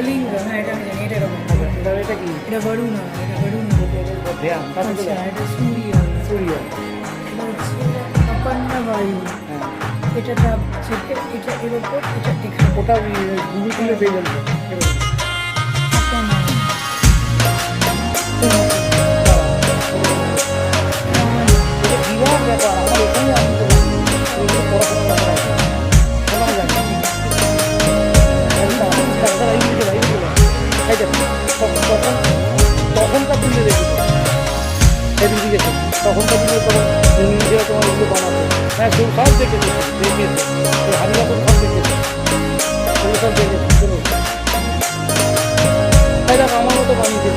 লিঙ্গ, হ্যাঁ এটা আমি জানি, এটা এরকম। এটা কি এটা বরুণা, এটা বরুণা। ধ্যান আচ্ছা, এটা সূর্য। সূর্য। এটা হচ্ছে অপান্না বায়ু। হ্যাঁ এটা তাপ, এটা এর ওপর, এটা এখানে। ওটা গুগল খুলে পেয়ে যাবে। অপান্না। এটা বিরাট ব্যাপার, আমার এখানে আমি তো ওইগুলো পড়াশোনা ব্যাপার আছে শোনা যায় না। ডাক্তার এইগুলো এই দেখো তখনকার দিনে দেখি এডুকেশন তখনকার দিনে তোমার নিজেরা তোমার এগুলো বানাতো। হ্যাঁ সব সব দেখেছে হারিয়াপুর সব দেখেছে, সেগুলো সব দেখেছে। চলো তাই দেখো আমার মতো বানিয়েছে